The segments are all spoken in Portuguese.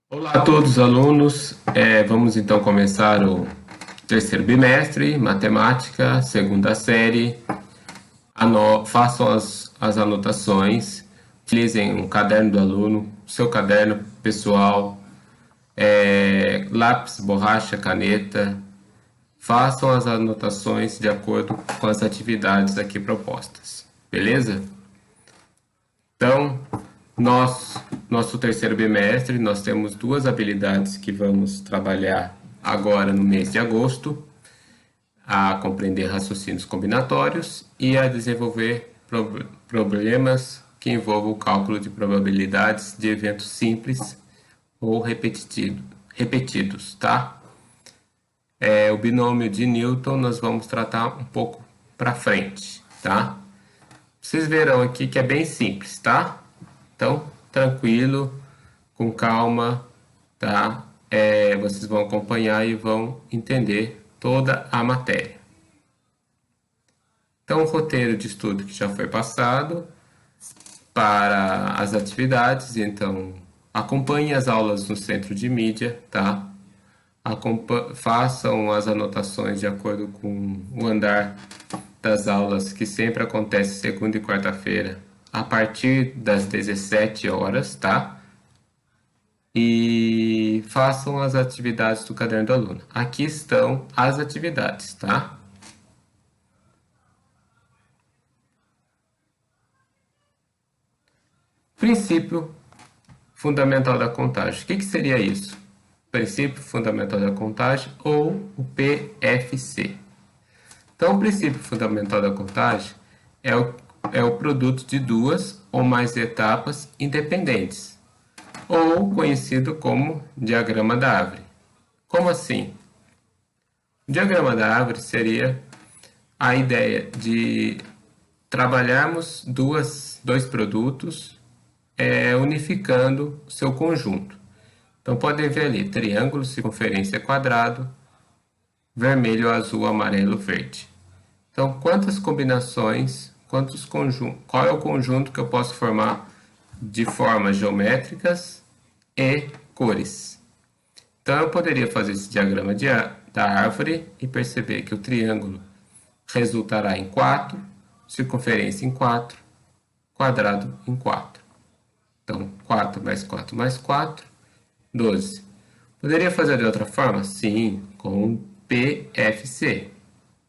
Olá a todos os alunos, vamos então começar o terceiro bimestre, matemática, segunda série. Façam as anotações, utilizem um caderno do aluno, seu caderno pessoal, lápis, borracha, caneta. Façam as anotações de acordo com as atividades aqui propostas, beleza? Então, nosso terceiro bimestre, nós temos duas habilidades que vamos trabalhar agora no mês de agosto: a compreender raciocínios combinatórios e a desenvolver problemas que envolvam o cálculo de probabilidades de eventos simples ou repetidos, tá? O binômio de Newton nós vamos tratar um pouco para frente, tá? Vocês verão aqui que é bem simples, tá? Então, tranquilo, com calma, tá? Vocês vão acompanhar e vão entender toda a matéria. Então, o roteiro de estudo que já foi passado para as atividades, então acompanhem as aulas no centro de mídia, tá? Façam as anotações de acordo com o andar das aulas, que sempre acontece segunda e quarta-feira, a partir das 17 horas, tá? E façam as atividades do caderno do aluno. Aqui estão as atividades, tá? Princípio fundamental da contagem. O que seria isso? Princípio fundamental da contagem, ou o PFC. Então, o princípio fundamental da contagem é o produto de duas ou mais etapas independentes, ou conhecido como diagrama da árvore. Como assim? O diagrama da árvore seria a ideia de trabalharmos dois produtos unificando o seu conjunto. Então, podem ver ali: triângulo, circunferência, quadrado, vermelho, azul, amarelo, verde. Então, quantas combinações, qual é o conjunto que eu posso formar de formas geométricas e cores? Então, eu poderia fazer esse diagrama da árvore e perceber que o triângulo resultará em 4, circunferência em 4, quadrado em 4. Então, 4 mais 4 mais 4, 12. Poderia fazer de outra forma? Sim, com o PFC,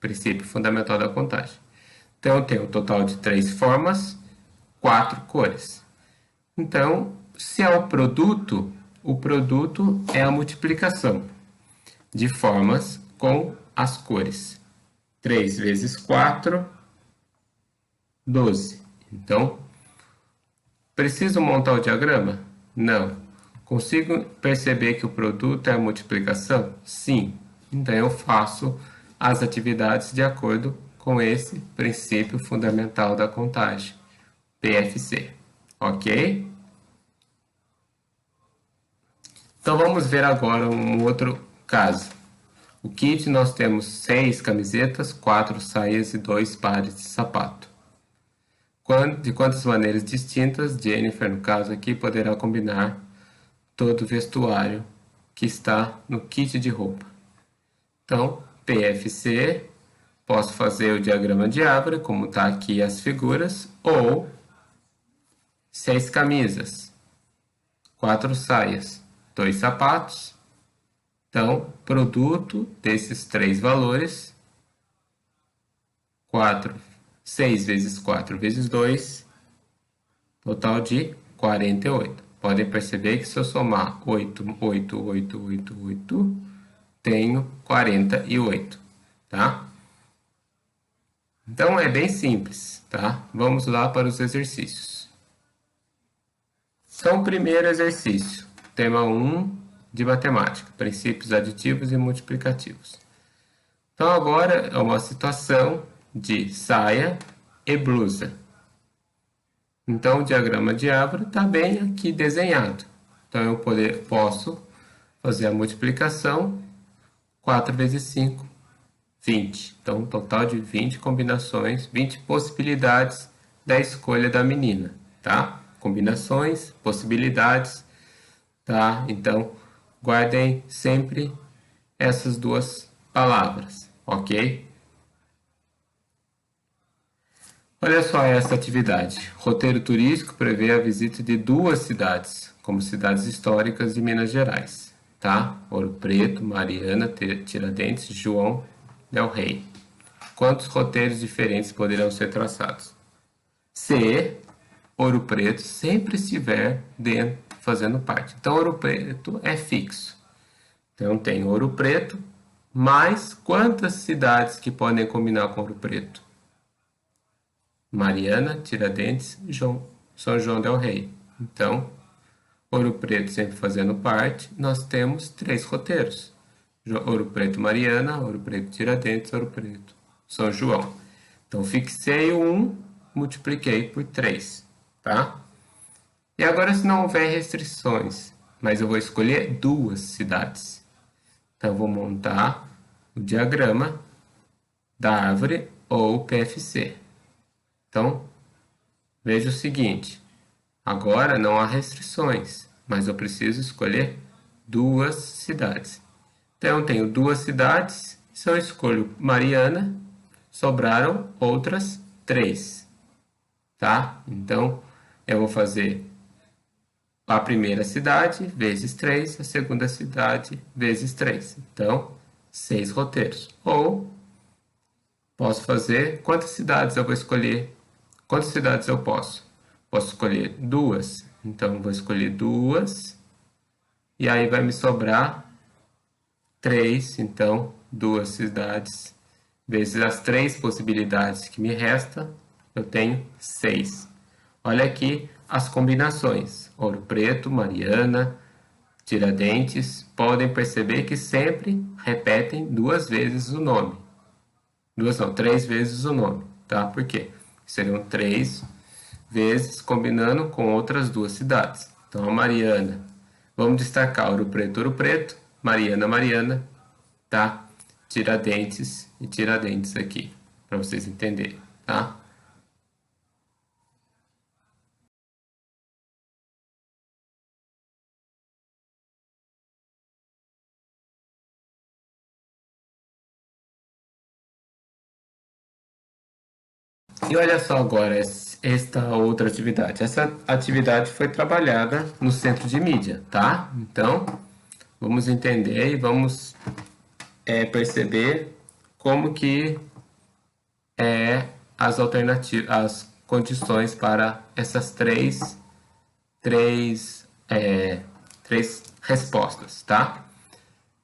princípio fundamental da contagem. Então, eu tenho um total de 3 formas, 4 cores. Então, se é o produto é a multiplicação de formas com as cores. 3 vezes 4, 12. Então, preciso montar o diagrama? Não. Consigo perceber que o produto é a multiplicação? Sim. Então, eu faço as atividades de acordo com esse princípio fundamental da contagem, PFC. Ok? Então, vamos ver agora um outro caso. O kit, nós temos 6 camisetas, 4 saias e 2 pares de sapato. De quantas maneiras distintas, Jennifer, no caso aqui, poderá combinar todo o vestuário que está no kit de roupa? Então, PFC, posso fazer o diagrama de árvore, como está aqui as figuras, ou 6 camisas, 4 saias, 2 sapatos. Então, produto desses 3 valores, 6 vezes 4 vezes 2, total de 48. Podem perceber que se eu somar 8, 8, 8, 8, 8, tenho 48, tá? Então, é bem simples, tá? Vamos lá para os exercícios. Então, primeiro exercício, tema 1 de matemática, princípios aditivos e multiplicativos. Então, agora é uma situação de saia e blusa. Então, o diagrama de árvore está bem aqui desenhado. Então, eu posso fazer a multiplicação. 4 vezes 5 20. Então, um total de 20 combinações, 20 possibilidades da escolha da menina, tá? Combinações, possibilidades, tá? Então, guardem sempre essas duas palavras, ok? Olha só essa atividade. Roteiro turístico prevê a visita de duas cidades, como cidades históricas de Minas Gerais, tá? Ouro Preto, Mariana, Tiradentes, João del Rei. Quantos roteiros diferentes poderão ser traçados? Se Ouro Preto sempre estiver dentro, fazendo parte. Então, Ouro Preto é fixo. Então, tem Ouro Preto, mais quantas cidades que podem combinar com Ouro Preto? Mariana, Tiradentes, São João del Rei. Então, Ouro Preto sempre fazendo parte, nós temos 3 roteiros. Ouro Preto, Mariana, Ouro Preto, Tiradentes, Ouro Preto, São João. Então, fixei o 1, multipliquei por 3, tá? E agora, se não houver restrições, mas eu vou escolher 2 cidades. Então, eu vou montar o diagrama da árvore ou PFC. Então, veja o seguinte, agora não há restrições, mas eu preciso escolher 2 cidades. Então, eu tenho 2 cidades, se eu escolho Mariana, sobraram outras 3, tá? Então, eu vou fazer a primeira cidade vezes 3, a segunda cidade vezes 3. Então, 6 roteiros. Ou, posso fazer, quantas cidades eu vou escolher? Quantas cidades eu posso? Posso escolher 2. Então, vou escolher 2. E aí vai me sobrar 3. Então, 2 cidades vezes as 3 possibilidades que me restam, eu tenho 6. Olha aqui as combinações. Ouro Preto, Mariana, Tiradentes. Podem perceber que sempre repetem 2 vezes o nome. 2 não, 3 vezes o nome, tá? Por quê? Seriam 3 vezes combinando com outras 2 cidades. Então, a Mariana, vamos destacar Ouro Preto, Mariana, Mariana, tá? Tiradentes e Tiradentes aqui, para vocês entenderem, tá? E olha só agora esta outra atividade. Essa atividade foi trabalhada no centro de mídia, tá? Então, vamos entender e vamos perceber como que as alternativas, as condições para essas três respostas, tá?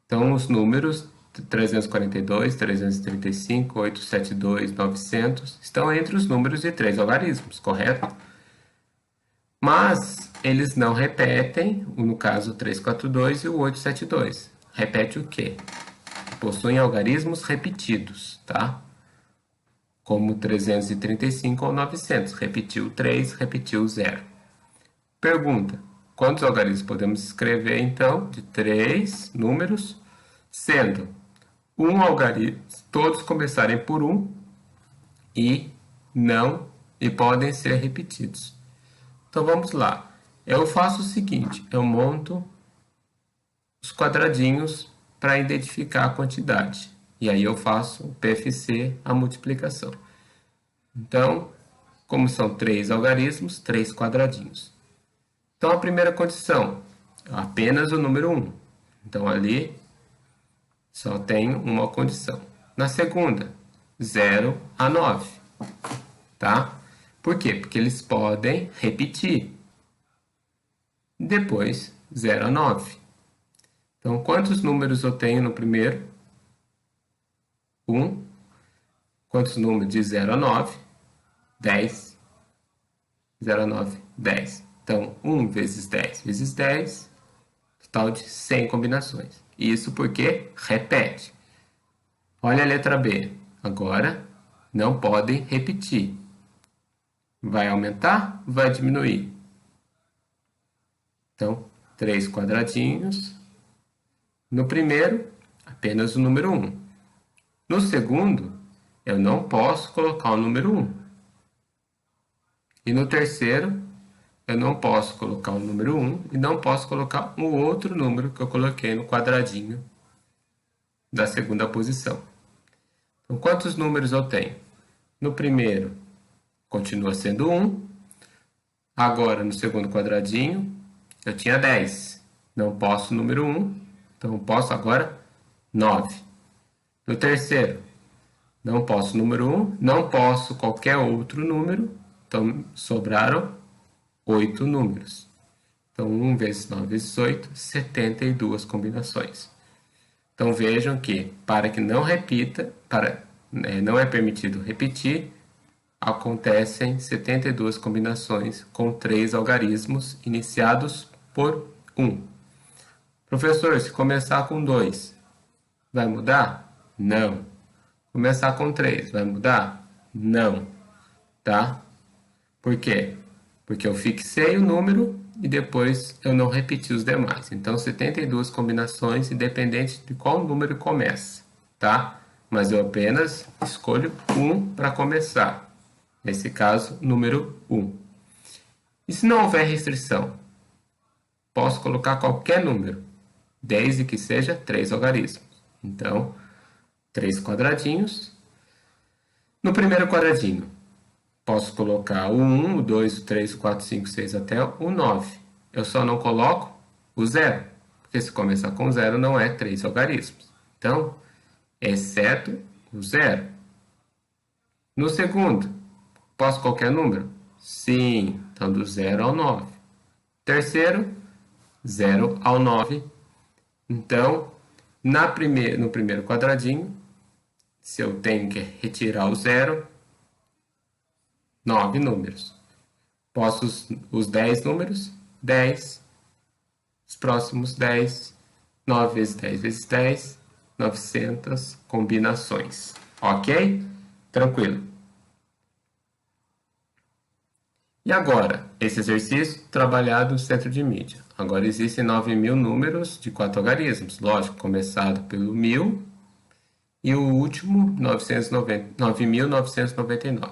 Então, os números 342, 335, 872, 900 estão entre os números de 3 algarismos, correto? Mas eles não repetem, no caso o 342 e o 872. Repete o quê? Possuem algarismos repetidos, tá? Como 335 ou 900. Repetiu 3, repetiu 0. Pergunta: quantos algarismos podemos escrever, então, de 3 números, sendo um algarismo, todos começarem por 1 e podem ser repetidos. Então vamos lá. Eu faço o seguinte, eu monto os quadradinhos para identificar a quantidade. E aí eu faço o PFC, a multiplicação. Então, como são 3 algarismos, 3 quadradinhos. Então a primeira condição, apenas o número 1. Então ali só tenho uma condição. Na segunda, 0 a 9, tá? Por quê? Porque eles podem repetir. Depois, 0 a 9. Então, quantos números eu tenho no primeiro? 1. Quantos números de 0 a 9? 10. 0 a 9, 10. Então, 1 vezes 10 vezes 10, total de 100 combinações. Isso porque repete. Olha a letra B. Agora, não podem repetir. Vai aumentar? Vai diminuir? Então, 3 quadradinhos. No primeiro, apenas o número 1. No segundo, eu não posso colocar o número 1. E no terceiro, eu não posso colocar o número 1 e não posso colocar o outro número que eu coloquei no quadradinho da segunda posição. Então, quantos números eu tenho? No primeiro, continua sendo 1. Agora, no segundo quadradinho, eu tinha 10. Não posso o número 1, então eu posso agora 9. No terceiro, não posso o número 1, não posso qualquer outro número, então sobraram 8 números. Então, 1 vezes 9 vezes 8, 72 combinações. Então, vejam que, para que não repita, não é permitido repetir, acontecem 72 combinações com 3 algarismos iniciados por 1. Professor, se começar com 2, vai mudar? Não. Começar com 3, vai mudar? Não. Tá? Por quê? Porque eu fixei o número e depois eu não repeti os demais. Então, 72 combinações, independente de qual número começa, tá? Mas eu apenas escolho 1 para começar. Nesse caso, número 1. E se não houver restrição? Posso colocar qualquer número, desde que seja 3 algarismos. Então, 3 quadradinhos. No primeiro quadradinho, posso colocar o 1, o 2, o 3, o 4, o 5, o 6 até o 9. Eu só não coloco o 0, porque se começar com 0 não é 3 algarismos. Então, exceto o 0. No segundo, posso qualquer número? Sim, então do 0 ao 9. Terceiro, 0 ao 9. Então, no primeiro quadradinho, se eu tenho que retirar o 0, 9 números. Posso os 10 números? 10. Os próximos 10. 9 vezes 10 vezes 10. 900 combinações. Ok? Tranquilo. E agora, esse exercício trabalhado no centro de mídia. Agora existem 9.000 números de 4 algarismos. Lógico, começado pelo 1000 e o último 9.999.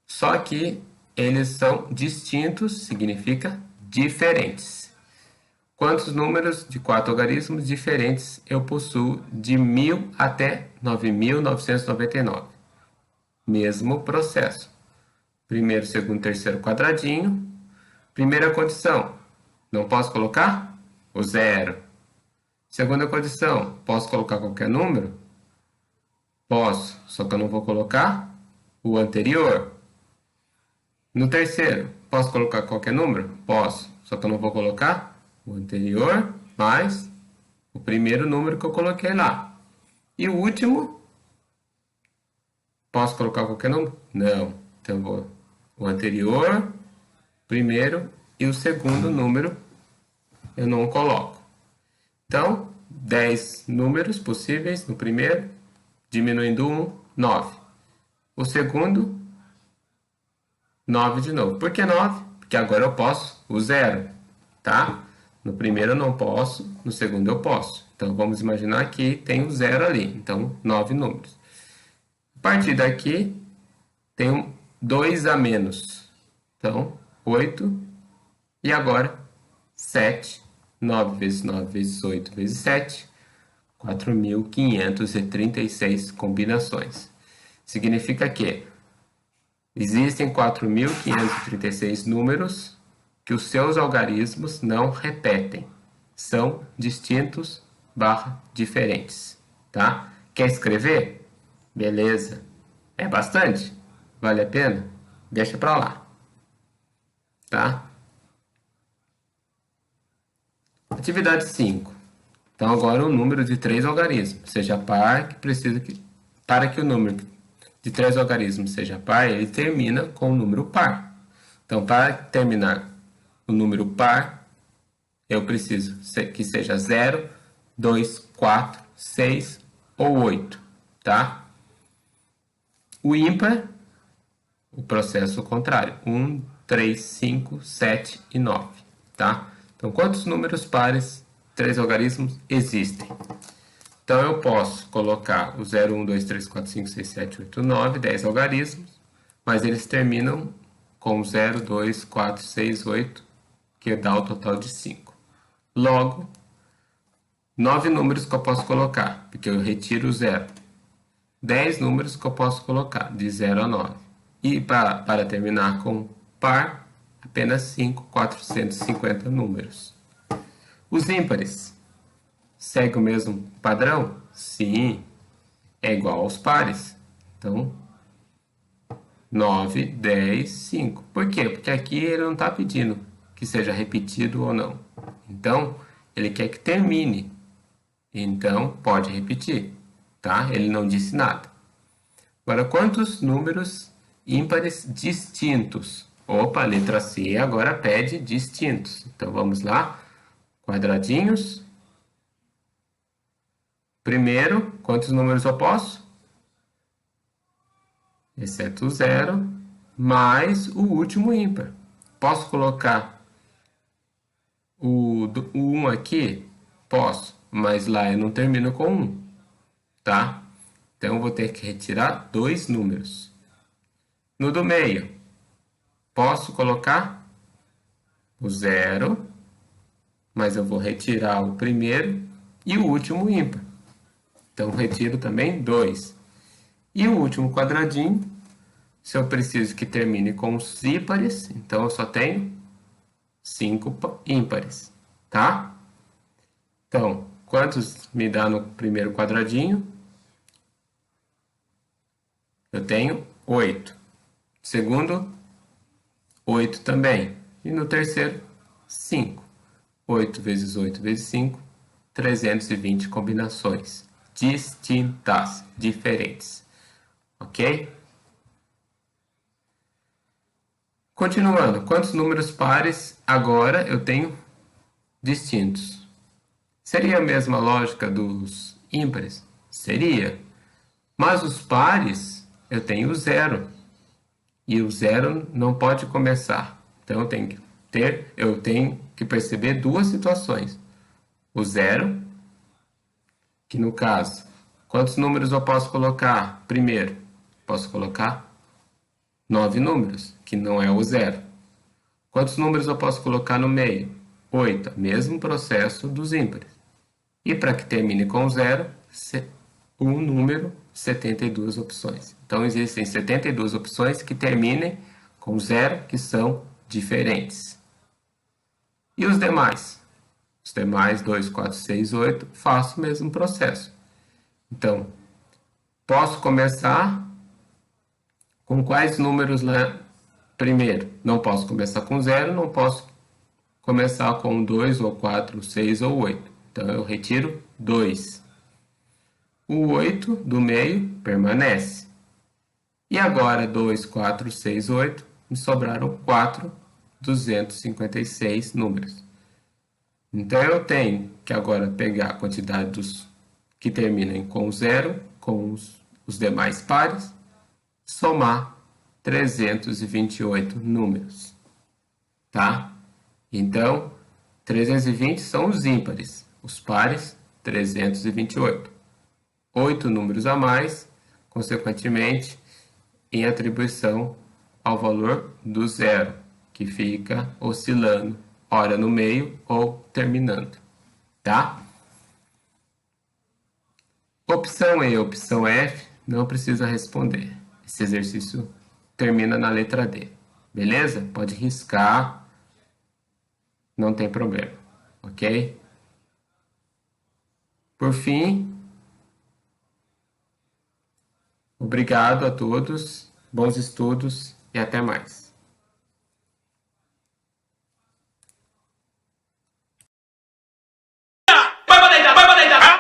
Só que eles são distintos, significa diferentes. Quantos números de 4 algarismos diferentes eu possuo de 1000 até 9.999? Mesmo processo. Primeiro, segundo, terceiro quadradinho. Primeira condição, não posso colocar o 0. Segunda condição, posso colocar qualquer número? Posso, só que eu não vou colocar o anterior. No terceiro, posso colocar qualquer número? Posso, só que eu não vou colocar o anterior mais o primeiro número que eu coloquei lá. E o último, posso colocar qualquer número? Não. Então, eu vou o anterior, primeiro e o segundo número eu não coloco. Então, 10 números possíveis no primeiro, diminuindo 1, 9. O segundo, 9 de novo. Por que 9? Porque agora eu posso o 0, tá? No primeiro eu não posso, no segundo eu posso. Então, vamos imaginar que tem o 0 ali. Então, 9 números. A partir daqui, tem 2 a menos. Então, 8. E agora, 7. 9 vezes 9 vezes 8 vezes 7. 4.536 combinações. Significa que existem 4.536 números que os seus algarismos não repetem. São distintos / diferentes. Tá? Quer escrever? Beleza. É bastante? Vale a pena? Deixa para lá. Tá? Atividade 5. Então, agora o número de 3 algarismos seja par, para que o número de 3 algarismos seja par, ele termina com o número par. Então, para terminar o número par, eu preciso que seja 0, 2, 4, 6 ou 8, tá? O ímpar, o processo contrário, 1, 3, 5, 7 e 9, tá? Então, quantos números pares, 3 algarismos existem? Então, eu posso colocar o 0, 1, 2, 3, 4, 5, 6, 7, 8, 9, 10 algarismos, mas eles terminam com 0, 2, 4, 6, 8, que dá o total de 5. Logo, 9 números que eu posso colocar, porque eu retiro o 0. 10 números que eu posso colocar, de 0 a 9. E para terminar com par, apenas 5, 450 números. Os ímpares, segue o mesmo padrão? Sim, é igual aos pares. Então, 9, 10, 5. Por quê? Porque aqui ele não está pedindo que seja repetido ou não. Então, ele quer que termine. Então, pode repetir, tá? Ele não disse nada. Agora, quantos números ímpares distintos? Opa, a letra C agora pede distintos. Então, vamos lá. Quadradinhos. Primeiro, quantos números eu posso? Exceto o 0, mais o último ímpar. Posso colocar o 1 aqui? Posso, mas lá eu não termino com 1, tá? Então, eu vou ter que retirar 2 números. No do meio, posso colocar o 0, mas eu vou retirar o primeiro e o último ímpar. Então, retiro também 2. E o último quadradinho, se eu preciso que termine com os ímpares, então eu só tenho 5 ímpares, tá? Então, quantos me dá no primeiro quadradinho? Eu tenho 8. Segundo, 8 também. E no terceiro, 5. 8 vezes 8 vezes 5, 320 combinações distintas, diferentes. Ok? Continuando, quantos números pares agora eu tenho distintos? Seria a mesma lógica dos ímpares? Seria. Mas os pares, eu tenho o 0. E o 0 não pode começar. Então, eu tenho que perceber duas situações. O 0, que no caso, quantos números eu posso colocar? Primeiro, posso colocar 9 números, que não é o 0. Quantos números eu posso colocar no meio? 8, mesmo processo dos ímpares. E para que termine com 0, um número, 72 opções. Então, existem 72 opções que terminem com 0, que são diferentes. E os demais? Os demais, 2, 4, 6, 8, faço o mesmo processo. Então, posso começar com quais números lá? Primeiro, não posso começar com 0, não posso começar com 2, ou 4, 6 ou 8. Então, eu retiro 2. O 8 do meio permanece. E agora, 2, 4, 6, 8, me sobraram 256 números. Então, eu tenho que agora pegar a quantidade dos que terminam com 0, com os demais pares, somar 328 números. Tá? Então, 320 são os ímpares, os pares, 328. 8 números a mais, consequentemente, em atribuição ao valor do 0, que fica oscilando, ora no meio ou terminando, tá? Opção E e opção F não precisa responder. Esse exercício termina na letra D, beleza? Pode riscar, não tem problema, ok? Por fim, obrigado a todos, bons estudos e até mais. Vai pra deitar, vai pra deitar.